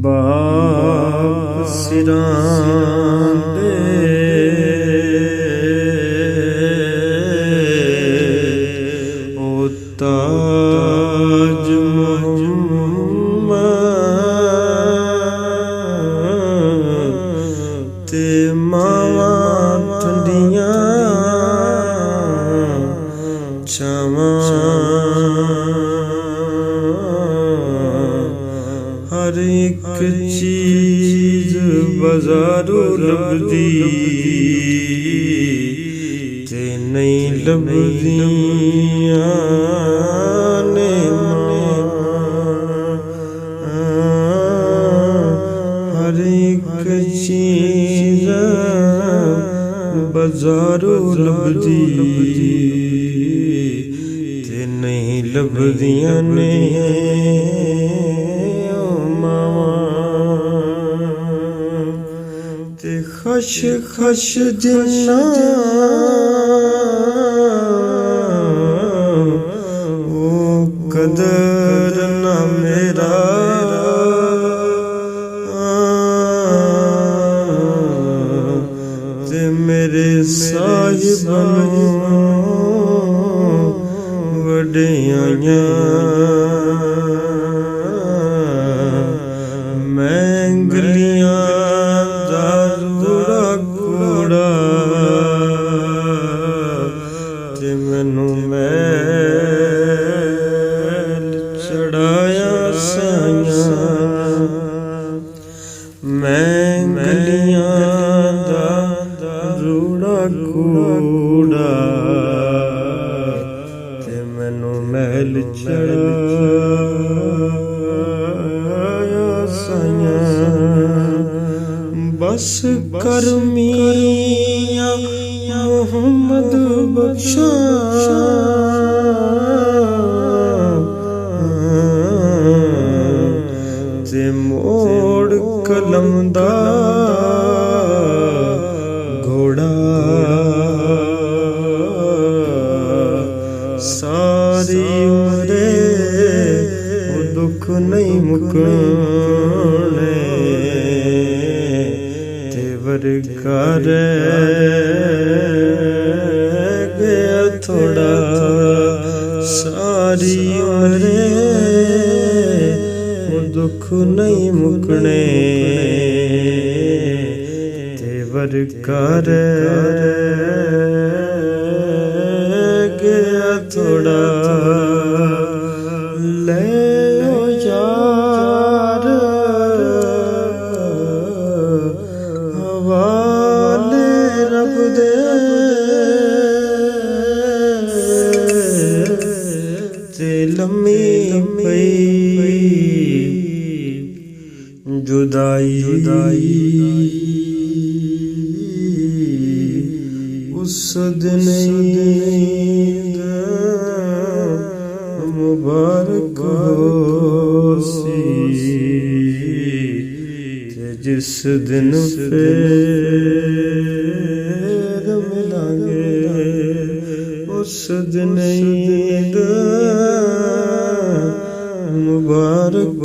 ਬਾਪ ਸਿਰਾਂ ਦੇ ਓ ਤਾਜ ਮੁਹੰਮਦ ਤੇ ਮਾਵਾਂ ਠੰਡੀਆਂ ਛਾਵਾਂ ਹਰ ਇੱਕ ਚੀਜ਼ ਬਾਜ਼ਾਰੋਂ ਲੱਭਦੀ ਤੇ ਨਹੀਂ ਲੱਭਦੀਆਂ ਨੇ ਹਰ ਇੱਕ ਚੀਜ਼ ਬਾਜ਼ਾਰੋਂ ਲੱਭਦੀ ਤੇ ਨਹੀਂ ਲੱਭਦੀਆਂ ਨੇ ਤੇ ਖਸ਼ ਖਸ਼ ਜਿੰਨਾ ਉਹ ਕਦਰ ਨਾ ਮੇਰਾ ਤੇ ਮੇਰੇ ਸਾਹਿਬ ਨੂੰ ਵਡਿਆਈਆਂ ਮੈਂ ਗਲੀਆਂ ਤੇ ਮੈਨੂੰ ਮੈਲ ਚੜਾਇਆ ਸਾਈਆਂ ਮੈਂ ਗਲੀਆਂ ਦਾ ਰੂੜਾ ਕੂੜਾ ਤੇ ਮੈਨੂੰ ਮੈਲ ਚੜਾਇਆ ਸਾਈਆਂ ਬਸ ਕਰ ਮੀਆਂ ਮੁਹੰਮਦ ਬਖਸ਼ਾ ਤੇ ਮੋੜ ਕਲਮ ਦਾ ਘੋੜਾ ਸਾਰੀ ਉਮਰੇ ਉਹ ਦੁੱਖ ਨਹੀਂ ਮੁਕਣੇ ਤੇ ਵਰਕਾਰ ਗਿਆ ਥੋੜਾ ਸਾਰੀ ਉਮਰੇ ਉਹ ਦੁੱਖ ਨਹੀਂ ਮੁਕਣੇ ਤੇ ਵਰਕਾਰ ਗਿਆ ਥੋੜਾ ਲੈ ਯਾਰ ਹਵਾਲੇ ਰੱਬ ਦੇ ਤੇ ਲੰਮੀ ਪਈ ਜੁਦਾਈ ਉਸ ਦਿਨ ਮੁਬਾਰਕ ਹੋਸੀ ਤੇ ਜਿਸ ਦਿਨ ਫੇਰ ਮਿਲਾਂਗੇ ਉਸ ਦਿਨ ਮੁਬਾਰਕ